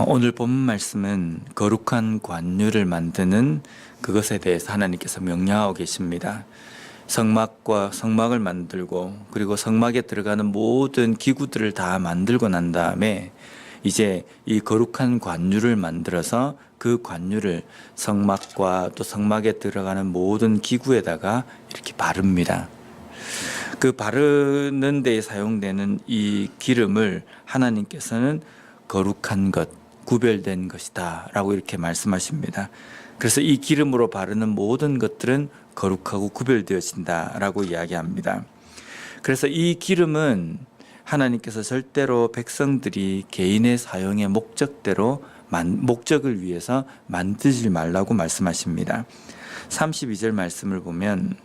오늘 본 말씀은 거룩한 관유를 만드는 그것에 대해서 하나님께서 명령하고 계십니다. 성막을 만들고 그리고 성막에 들어가는 모든 기구들을 다 만들고 난 다음에 이제 이 거룩한 관유를 만들어서 그 관유를 성막과 또 성막에 들어가는 모든 기구에다가 이렇게 바릅니다. 그 바르는 데에 사용되는 이 기름을 하나님께서는 거룩한 것, 구별된 것이다 라고 이렇게 말씀하십니다. 그래서 이 기름으로 바르는 모든 것들은 거룩하고 구별되어진다 라고 이야기합니다. 그래서 이 기름은 하나님께서 절대로 백성들이 개인의 사용의 목적을 위해서 만들지 말라고 말씀하십니다. 32절 말씀을 보면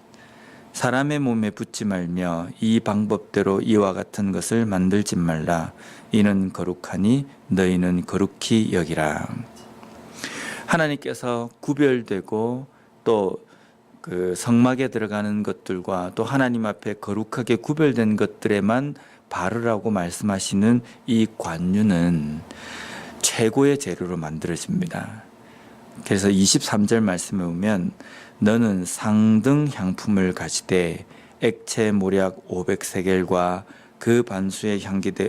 사람의 몸에 붓지 말며 이 방법대로 이와 같은 것을 만들지 말라. 이는 거룩하니 너희는 거룩히 여기라. 하나님께서 구별되고 또 그 성막에 들어가는 것들과 또 하나님 앞에 거룩하게 구별된 것들에만 바르라고 말씀하시는 이 관유는 최고의 재료로 만들어집니다. 그래서 23절 말씀에 보면 너는 상등 향품을 가지되 액체 모략 500세겔과 그 반수의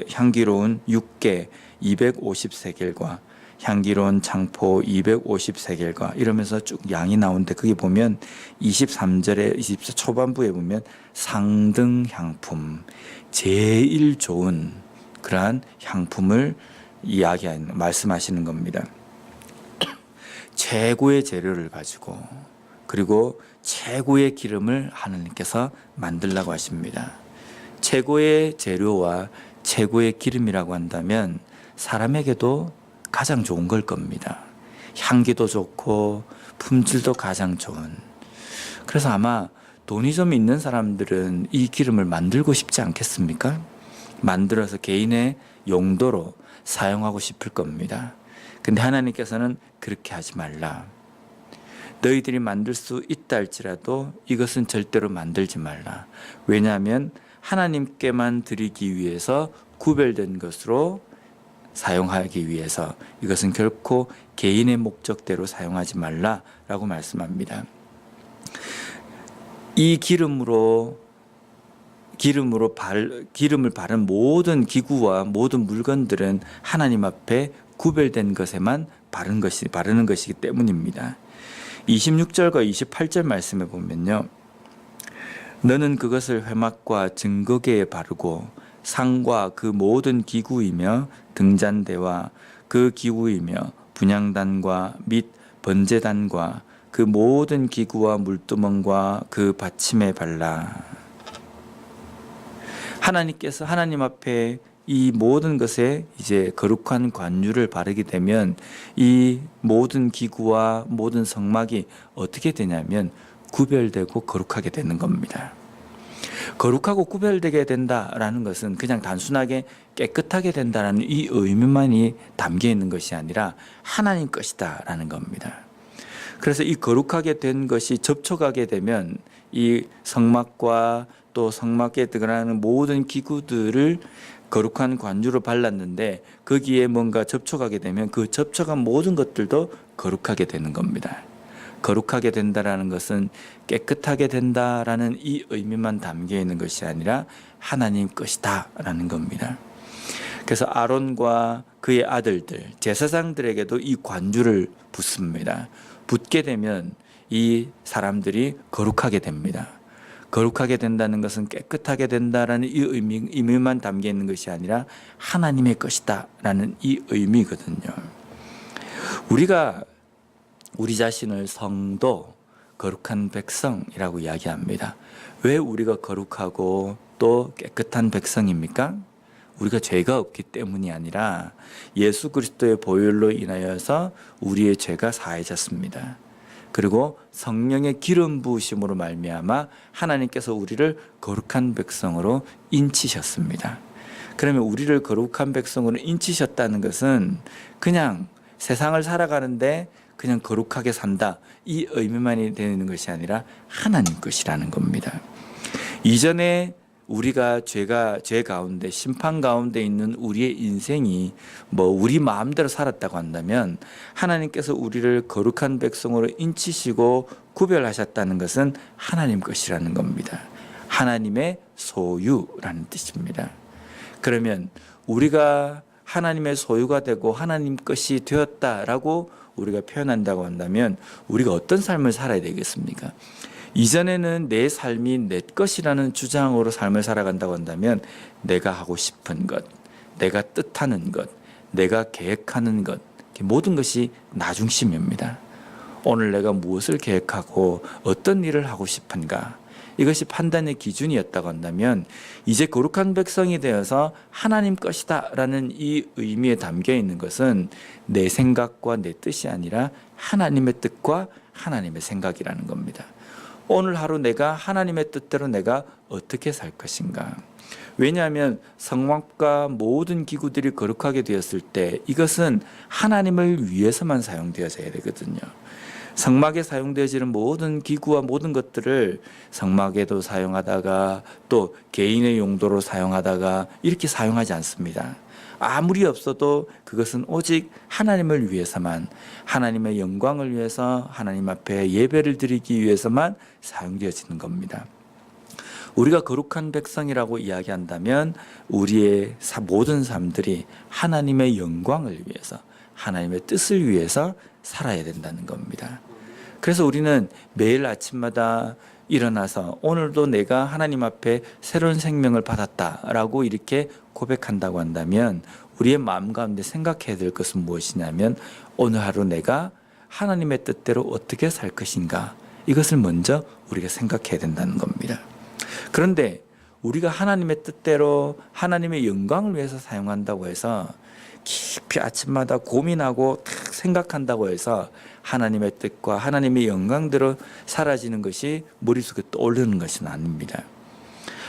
향기로운 육개 250세겔과 향기로운 창포 250세겔과 이러면서 쭉 양이 나오는데 거기 보면 23절에 24 초반부에 보면 상등 향품, 제일 좋은 그러한 향품을 말씀하시는 겁니다. 최고의 재료를 가지고 그리고 최고의 기름을 하나님께서 만들라고 하십니다. 최고의 재료와 최고의 기름이라고 한다면 사람에게도 가장 좋은 걸 겁니다. 향기도 좋고 품질도 가장 좋은. 그래서 아마 돈이 좀 있는 사람들은 이 기름을 만들고 싶지 않겠습니까? 만들어서 개인의 용도로 사용하고 싶을 겁니다. 근데 하나님께서는 그렇게 하지 말라. 너희들이 만들 수 있다 할지라도 이것은 절대로 만들지 말라. 왜냐하면 하나님께만 드리기 위해서 구별된 것으로 사용하기 위해서 이것은 결코 개인의 목적대로 사용하지 말라라고 말씀합니다. 이 기름을 바른 모든 기구와 모든 물건들은 하나님 앞에 구별된 것에만 바르는 것이기 때문입니다. 26절과 28절 말씀에 보면요. 너는 그것을 회막과 증거계에 바르고 상과 그 모든 기구이며 등잔대와 그 기구이며 분향단과 및 번제단과 그 모든 기구와 물두멍과 그 받침에 발라. 하나님께서 하나님 앞에 이 모든 것에 이제 거룩한 관유를 바르게 되면 이 모든 기구와 모든 성막이 어떻게 되냐면 구별되고 거룩하게 되는 겁니다. 거룩하고 구별되게 된다라는 것은 그냥 단순하게 깨끗하게 된다라는 이 의미만이 담겨 있는 것이 아니라 하나님 것이다라는 겁니다. 그래서 이 거룩하게 된 것이 접촉하게 되면 이 성막과 또 성막에 들어가는 모든 기구들을 거룩한 관유로 발랐는데 거기에 뭔가 접촉하게 되면 그 접촉한 모든 것들도 거룩하게 되는 겁니다. 거룩하게 된다라는 것은 깨끗하게 된다라는 이 의미만 담겨 있는 것이 아니라 하나님 것이다라는 겁니다. 그래서 아론과 그의 아들들, 제사장들에게도 이 관유를 붓습니다. 붓게 되면 이 사람들이 거룩하게 됩니다. 거룩하게 된다는 것은 깨끗하게 된다라는 이 의미만 담겨 있는 것이 아니라 하나님의 것이다라는 이 의미거든요. 우리가 우리 자신을 성도, 거룩한 백성이라고 이야기합니다. 왜 우리가 거룩하고 또 깨끗한 백성입니까? 우리가 죄가 없기 때문이 아니라 예수 그리스도의 보혈로 인하여서 우리의 죄가 사해졌습니다. 그리고 성령의 기름 부으심으로 말미암아 하나님께서 우리를 거룩한 백성으로 인치셨습니다. 그러면 우리를 거룩한 백성으로 인치셨다는 것은 그냥 세상을 살아가는데 그냥 거룩하게 산다 이 의미만이 되는 것이 아니라 하나님 것이라는 겁니다. 이전에 우리가 죄 가운데 심판 가운데 있는 우리의 인생이 뭐 우리 마음대로 살았다고 한다면 하나님께서 우리를 거룩한 백성으로 인치시고 구별하셨다는 것은 하나님 것이라는 겁니다. 하나님의 소유라는 뜻입니다. 그러면 우리가 하나님의 소유가 되고 하나님 것이 되었다라고 우리가 표현한다고 한다면 우리가 어떤 삶을 살아야 되겠습니까? 이전에는 내 삶이 내 것이라는 주장으로 삶을 살아간다고 한다면 내가 하고 싶은 것, 내가 뜻하는 것, 내가 계획하는 것, 모든 것이 나 중심입니다. 오늘 내가 무엇을 계획하고 어떤 일을 하고 싶은가, 이것이 판단의 기준이었다고 한다면 이제 거룩한 백성이 되어서 하나님 것이다 라는 이 의미에 담겨 있는 것은 내 생각과 내 뜻이 아니라 하나님의 뜻과 하나님의 생각이라는 겁니다. 오늘 하루 내가 하나님의 뜻대로 내가 어떻게 살 것인가. 왜냐하면 성막과 모든 기구들이 거룩하게 되었을 때 이것은 하나님을 위해서만 사용되어져야 되거든요. 성막에 사용되어지는 모든 기구와 모든 것들을 성막에도 사용하다가 또 개인의 용도로 사용하다가 이렇게 사용하지 않습니다. 아무리 없어도 그것은 오직 하나님을 위해서만, 하나님의 영광을 위해서 하나님 앞에 예배를 드리기 위해서만 사용되어지는 겁니다. 우리가 거룩한 백성이라고 이야기한다면 우리의 모든 삶들이 하나님의 영광을 위해서, 하나님의 뜻을 위해서 살아야 된다는 겁니다. 그래서 우리는 매일 아침마다 일어나서 오늘도 내가 하나님 앞에 새로운 생명을 받았다라고 이렇게 고백한다고 한다면 우리의 마음 가운데 생각해야 될 것은 무엇이냐면 오늘 하루 내가 하나님의 뜻대로 어떻게 살 것인가, 이것을 먼저 우리가 생각해야 된다는 겁니다. 그런데 우리가 하나님의 뜻대로 하나님의 영광을 위해서 사용한다고 해서 깊이 아침마다 고민하고 딱 생각한다고 해서 하나님의 뜻과 하나님의 영광대로 사라지는 것이 머릿속에 떠오르는 것은 아닙니다.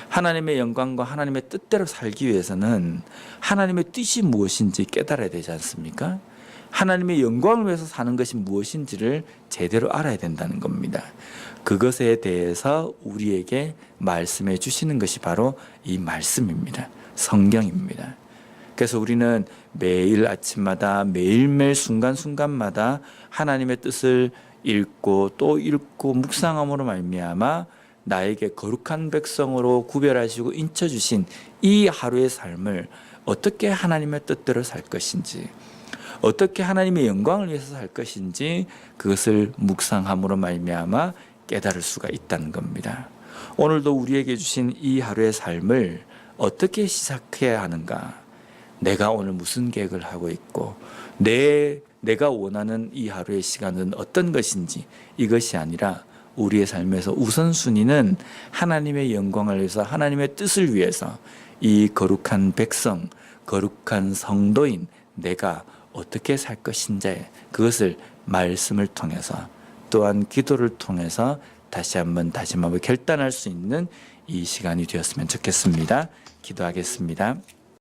하나님의 영광과 하나님의 뜻대로 살기 위해서는 하나님의 뜻이 무엇인지 깨달아야 되지 않습니까? 하나님의 영광을 위해서 사는 것이 무엇인지를 제대로 알아야 된다는 겁니다. 그것에 대해서 우리에게 말씀해 주시는 것이 바로 이 말씀입니다. 성경입니다. 그래서 우리는 매일 아침마다 매일매일 순간순간마다 하나님의 뜻을 읽고 또 읽고 묵상함으로 말미암아 나에게 거룩한 백성으로 구별하시고 인쳐주신 이 하루의 삶을 어떻게 하나님의 뜻대로 살 것인지, 어떻게 하나님의 영광을 위해서 살 것인지 그것을 묵상함으로 말미암아 깨달을 수가 있다는 겁니다. 오늘도 우리에게 주신 이 하루의 삶을 어떻게 시작해야 하는가, 내가 오늘 무슨 계획을 하고 있고 내가 원하는 이 하루의 시간은 어떤 것인지, 이것이 아니라 우리의 삶에서 우선순위는 하나님의 영광을 위해서, 하나님의 뜻을 위해서 이 거룩한 백성, 거룩한 성도인 내가 어떻게 살 것인지, 그것을 말씀을 통해서 또한 기도를 통해서 다시 한번 다짐하고 결단할 수 있는 이 시간이 되었으면 좋겠습니다. 기도하겠습니다.